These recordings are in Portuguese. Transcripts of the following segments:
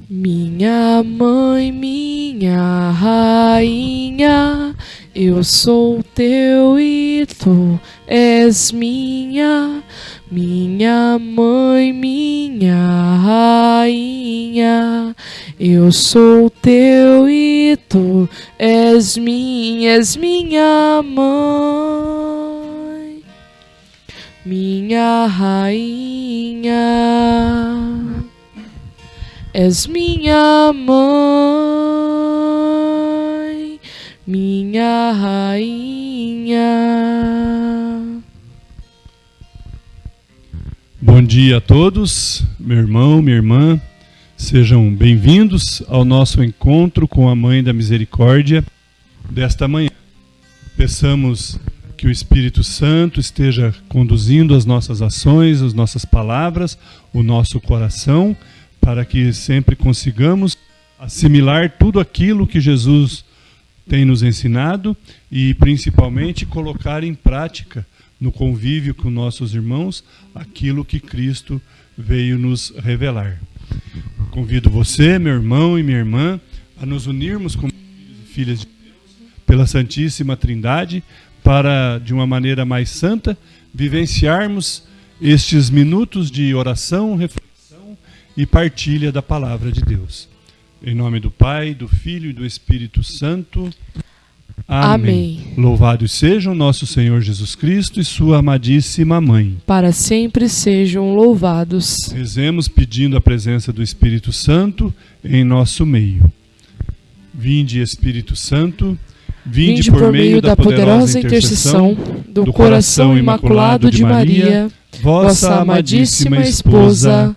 Minha mãe, minha rainha, eu sou teu e tu és minha. Minha mãe, minha rainha, eu sou teu e tu és minha mãe, minha rainha. És minha mãe, minha rainha. Bom dia a todos, meu irmão, minha irmã. Sejam bem-vindos ao nosso encontro com a Mãe da Misericórdia desta manhã. Peçamos que o Espírito Santo esteja conduzindo as nossas ações, as nossas palavras, o nosso coração, para que sempre consigamos assimilar tudo aquilo que Jesus tem nos ensinado e, principalmente, colocar em prática, no convívio com nossos irmãos, aquilo que Cristo veio nos revelar. Convido você, meu irmão e minha irmã, a nos unirmos como filhas de Deus, pela Santíssima Trindade, para, de uma maneira mais santa, vivenciarmos estes minutos de oração, reflexão e partilha da Palavra de Deus. Em nome do Pai, do Filho e do Espírito Santo. Amém. Louvados sejam nosso Senhor Jesus Cristo e sua amadíssima Mãe. Para sempre sejam louvados. Rezemos pedindo a presença do Espírito Santo em nosso meio. Vinde, Espírito Santo, vinde por meio da poderosa intercessão do coração imaculado de Maria, vossa amadíssima esposa.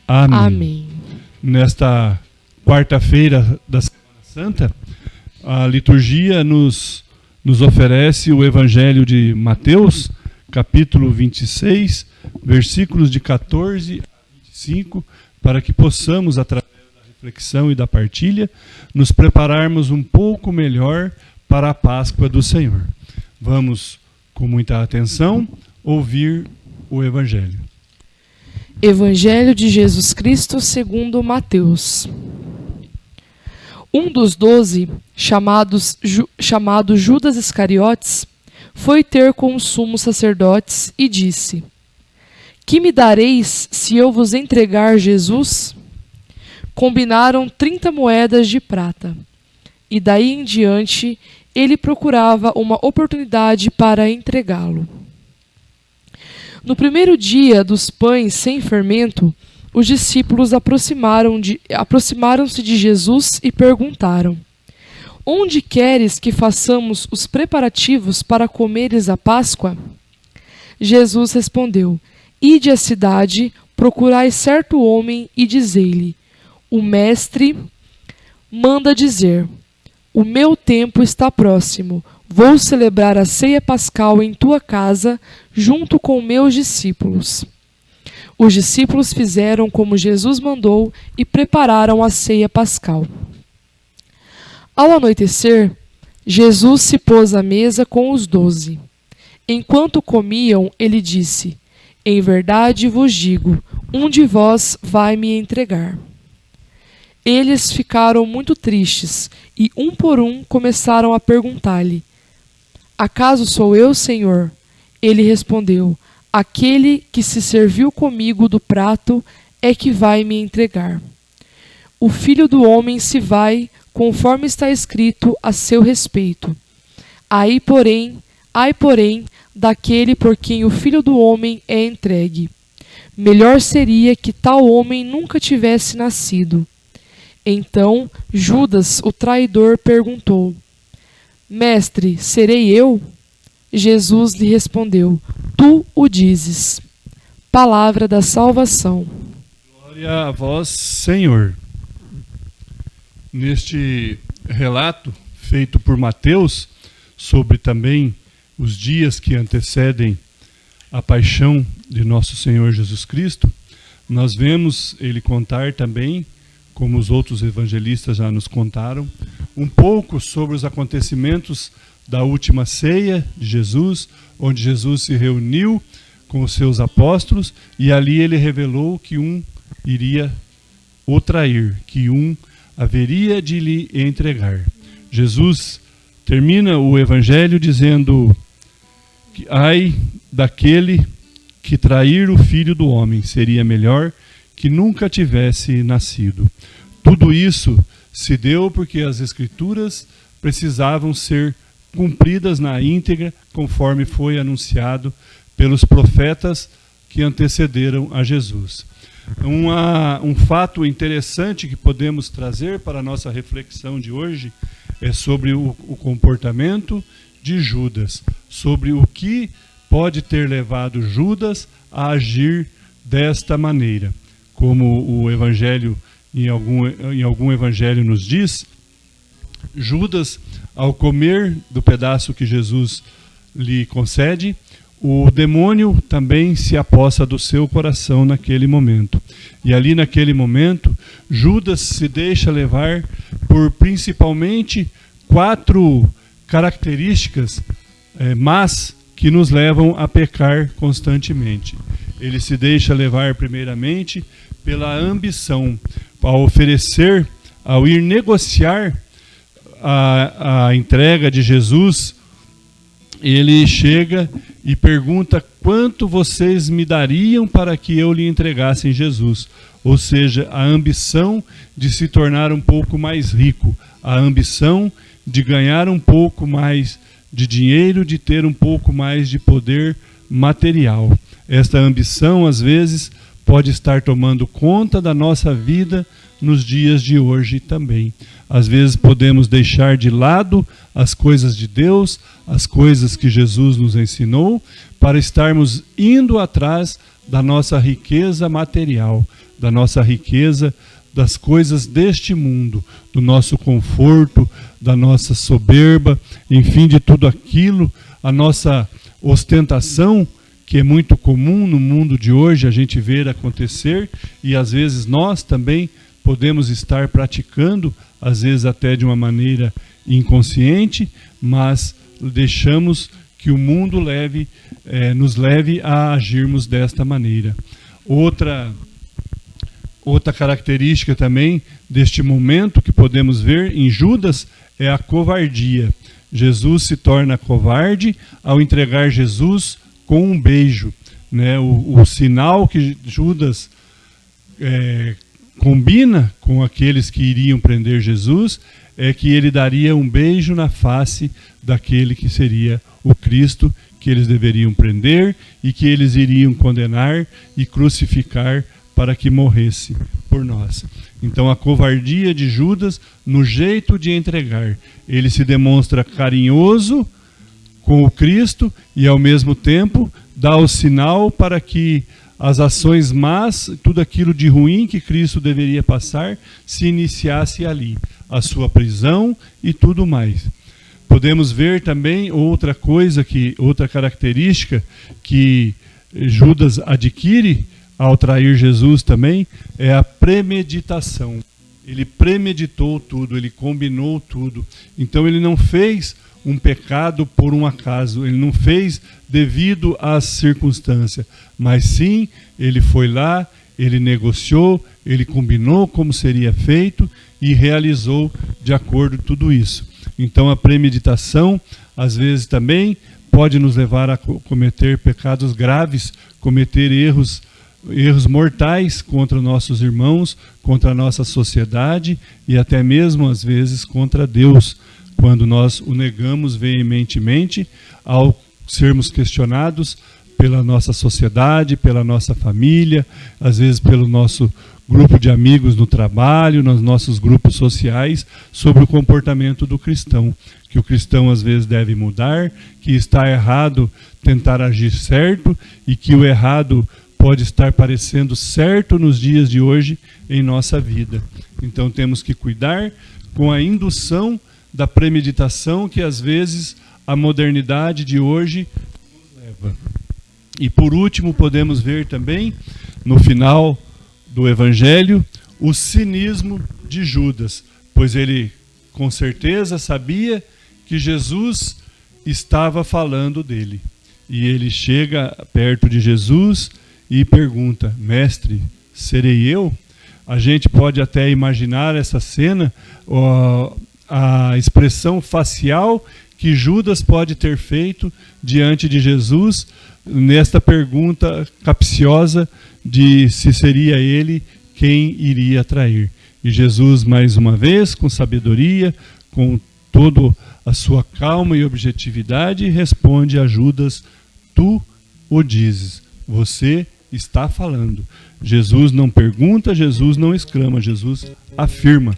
Amém. Amém. Nesta quarta-feira da Semana Santa, a liturgia nos oferece o Evangelho de Mateus, capítulo 26, versículos de 14 a 25, para que possamos, através da reflexão e da partilha, nos prepararmos um pouco melhor para a Páscoa do Senhor. Vamos, com muita atenção, ouvir o Evangelho. Evangelho de Jesus Cristo segundo Mateus. Um dos 12, chamado Judas Iscariotes, foi ter com os sumos sacerdotes e disse: Que me dareis se eu vos entregar Jesus? Combinaram 30 moedas de prata. E daí em diante ele procurava uma oportunidade para entregá-lo. No primeiro dia dos pães sem fermento, os discípulos aproximaram-se de Jesus e perguntaram: Onde queres que façamos os preparativos para comeres a Páscoa? Jesus respondeu: Ide à cidade, procurai certo homem e dizei-lhe: O mestre manda dizer: O meu tempo está próximo. Vou celebrar a ceia pascal em tua casa, junto com meus discípulos. Os discípulos fizeram como Jesus mandou e prepararam a ceia pascal. Ao anoitecer, Jesus se pôs à mesa com os 12. Enquanto comiam, ele disse: Em verdade vos digo, um de vós vai me entregar. Eles ficaram muito tristes e, um por um, começaram a perguntar-lhe: Acaso sou eu, Senhor? Ele respondeu: Aquele que se serviu comigo do prato é que vai me entregar. O Filho do Homem se vai, conforme está escrito a seu respeito. Ai, porém, daquele por quem o Filho do Homem é entregue. Melhor seria que tal homem nunca tivesse nascido. Então Judas, o traidor, perguntou: Mestre, serei eu? Jesus lhe respondeu: Tu o dizes. Palavra da salvação. Glória a vós, Senhor. Neste relato feito por Mateus, sobre também os dias que antecedem a paixão de nosso Senhor Jesus Cristo, nós vemos ele contar também como os outros evangelistas já nos contaram, um pouco sobre os acontecimentos da última ceia de Jesus, onde Jesus se reuniu com os seus apóstolos e ali ele revelou que um iria o trair, que um haveria de lhe entregar. Jesus termina o evangelho dizendo que ai daquele que trair o Filho do Homem, seria melhor que nunca tivesse nascido. Tudo isso se deu porque as Escrituras precisavam ser cumpridas na íntegra, conforme foi anunciado pelos profetas que antecederam a Jesus. Um fato interessante que podemos trazer para a nossa reflexão de hoje é sobre o comportamento de Judas, sobre o que pode ter levado Judas a agir desta maneira. Como o Evangelho, em algum Evangelho nos diz, Judas, ao comer do pedaço que Jesus lhe concede, o demônio também se apossa do seu coração naquele momento. E ali naquele momento, Judas se deixa levar por principalmente 4 características más que nos levam a pecar constantemente. Ele se deixa levar primeiramente pela ambição, ao oferecer, ao ir negociar a entrega de Jesus, ele chega e pergunta quanto vocês me dariam para que eu lhe entregasse em Jesus. Ou seja, a ambição de se tornar um pouco mais rico, a ambição de ganhar um pouco mais de dinheiro, de ter um pouco mais de poder material. Esta ambição, às vezes, pode estar tomando conta da nossa vida nos dias de hoje também. Às vezes podemos deixar de lado as coisas de Deus, as coisas que Jesus nos ensinou, para estarmos indo atrás da nossa riqueza material, da nossa riqueza das coisas deste mundo, do nosso conforto, da nossa soberba, enfim, de tudo aquilo, a nossa ostentação, que é muito comum no mundo de hoje a gente ver acontecer, e às vezes nós também podemos estar praticando, às vezes até de uma maneira inconsciente, mas deixamos que o mundo nos leve a agirmos desta maneira. Outra característica também deste momento que podemos ver em Judas é a covardia. Jesus se torna covarde ao entregar Jesus com um beijo, né? O sinal que Judas combina com aqueles que iriam prender Jesus é que ele daria um beijo na face daquele que seria o Cristo, que eles deveriam prender e que eles iriam condenar e crucificar para que morresse por nós. Então a covardia de Judas no jeito de entregar. Ele se demonstra carinhoso com o Cristo e ao mesmo tempo dá o sinal para que as ações más, tudo aquilo de ruim que Cristo deveria passar, se iniciasse ali. A sua prisão e tudo mais. Podemos ver também outra característica que Judas adquire ao trair Jesus também, é a premeditação. Ele premeditou tudo, ele combinou tudo. Então ele não fez um pecado por um acaso, ele não fez devido às circunstâncias, mas sim, ele foi lá, ele negociou, ele combinou como seria feito e realizou de acordo com tudo isso. Então a premeditação, às vezes também, pode nos levar a cometer pecados graves, cometer erros mortais contra nossos irmãos, contra a nossa sociedade e até mesmo, às vezes, contra Deus, quando nós o negamos veementemente ao sermos questionados pela nossa sociedade, pela nossa família, às vezes pelo nosso grupo de amigos no trabalho, nos nossos grupos sociais, sobre o comportamento do cristão, que o cristão às vezes deve mudar, que está errado tentar agir certo e que o errado pode estar parecendo certo nos dias de hoje em nossa vida. Então temos que cuidar com a indução da premeditação que às vezes a modernidade de hoje nos leva. E por último podemos ver também no final do Evangelho o cinismo de Judas, pois ele com certeza sabia que Jesus estava falando dele. E ele chega perto de Jesus e pergunta: mestre, serei eu? A gente pode até imaginar essa cena, a expressão facial que Judas pode ter feito diante de Jesus nesta pergunta capciosa de se seria ele quem iria trair. E Jesus, mais uma vez, com sabedoria, com toda a sua calma e objetividade, responde a Judas: tu o dizes, você está falando. Jesus não pergunta, Jesus não exclama, Jesus afirma: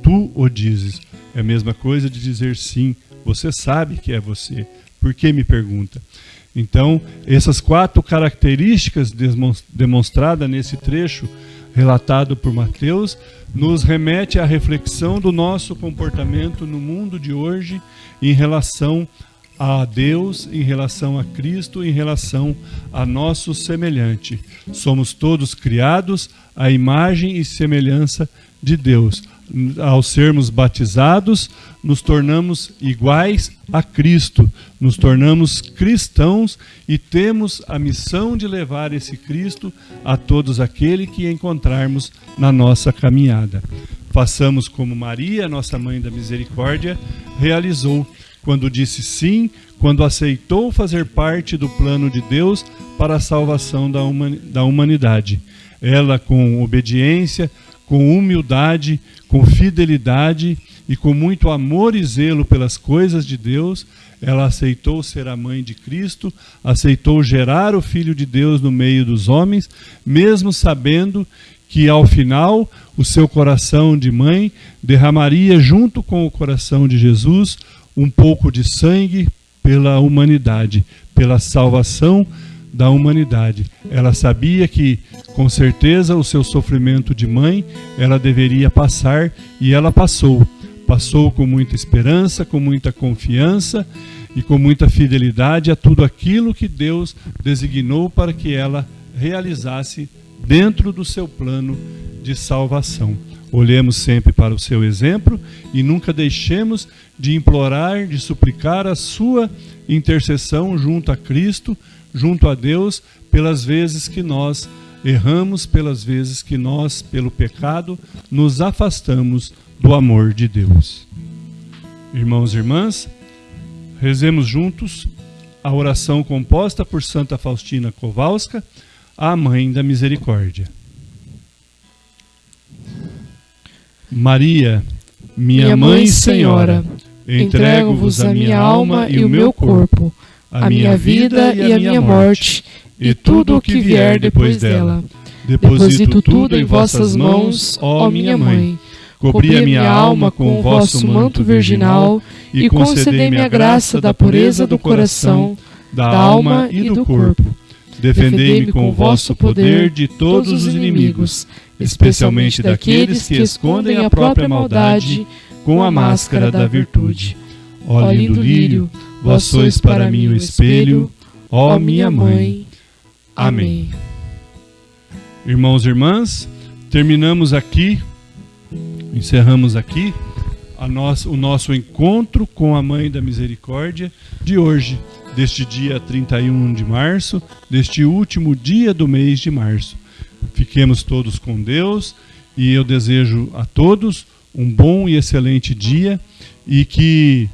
tu o dizes. É a mesma coisa de dizer sim, você sabe que é você, por que me pergunta? Então, essas 4 características demonstradas nesse trecho relatado por Mateus nos remete à reflexão do nosso comportamento no mundo de hoje em relação a Deus, em relação a Cristo, em relação a nosso semelhante. Somos todos criados à imagem e semelhança de Deus. Ao sermos batizados, nos tornamos iguais a Cristo, nos tornamos cristãos e temos a missão de levar esse Cristo a todos aqueles que encontrarmos na nossa caminhada. Façamos como Maria, nossa Mãe da Misericórdia, realizou, quando disse sim, quando aceitou fazer parte do plano de Deus para a salvação da humanidade. Ela, com obediência, com humildade, com fidelidade e com muito amor e zelo pelas coisas de Deus, ela aceitou ser a mãe de Cristo, aceitou gerar o Filho de Deus no meio dos homens, mesmo sabendo que ao final o seu coração de mãe derramaria junto com o coração de Jesus um pouco de sangue pela humanidade, pela salvação da humanidade. Ela sabia que, com certeza, o seu sofrimento de mãe, ela deveria passar, e ela passou. Passou com muita esperança, com muita confiança e com muita fidelidade a tudo aquilo que Deus designou para que ela realizasse dentro do seu plano de salvação. Olhemos sempre para o seu exemplo e nunca deixemos de implorar, de suplicar a sua intercessão junto a Cristo, junto a Deus, pelas vezes que nós erramos, pelas vezes que nós, pelo pecado, nos afastamos do amor de Deus. Irmãos e irmãs, rezemos juntos a oração composta por Santa Faustina Kowalska, a Mãe da Misericórdia. Maria, minha Mãe e Senhora, entrego-vos a minha alma e o meu corpo, a minha vida e a minha morte, e tudo o que vier depois dela. Deposito tudo em vossas mãos, ó minha Mãe. Cobri a minha alma com o vosso manto virginal e concedei-me a graça da pureza do coração, da alma e do corpo. Defendei-me com o vosso poder de todos os inimigos, especialmente daqueles que escondem a própria maldade com a máscara da virtude. Ó lindo lírio, vós sois para mim o espelho, ó minha Mãe. Amém. Irmãos e irmãs, terminamos aqui, encerramos aqui o nosso encontro com a Mãe da Misericórdia de hoje, deste dia 31 de março, deste último dia do mês de março. Fiquemos todos com Deus e eu desejo a todos um bom e excelente dia e que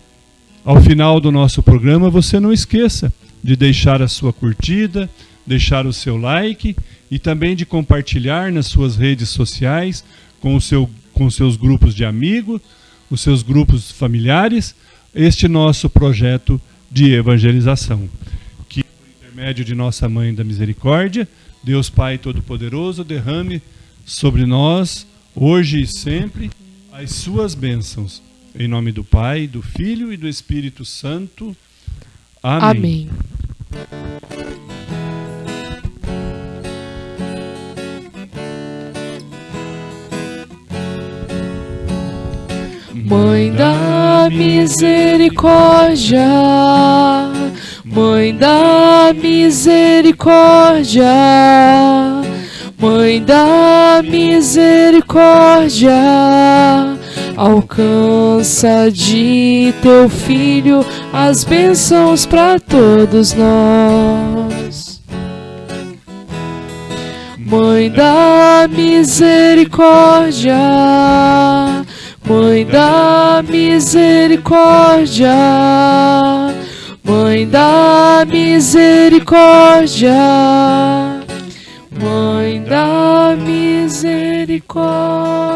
ao final do nosso programa você não esqueça de deixar a sua curtida, deixar o seu like e também de compartilhar nas suas redes sociais com seus grupos de amigos, os seus grupos familiares, este nosso projeto de evangelização. Que, por intermédio de nossa Mãe da Misericórdia, Deus Pai Todo-Poderoso derrame sobre nós, hoje e sempre, as suas bênçãos. Em nome do Pai, do Filho e do Espírito Santo. Amém. Mãe da Misericórdia, Mãe da Misericórdia, Mãe da misericórdia, alcança de teu Filho as bênçãos para todos nós. Mãe da misericórdia, Mãe da misericórdia, Mãe da misericórdia, Mãe da misericórdia.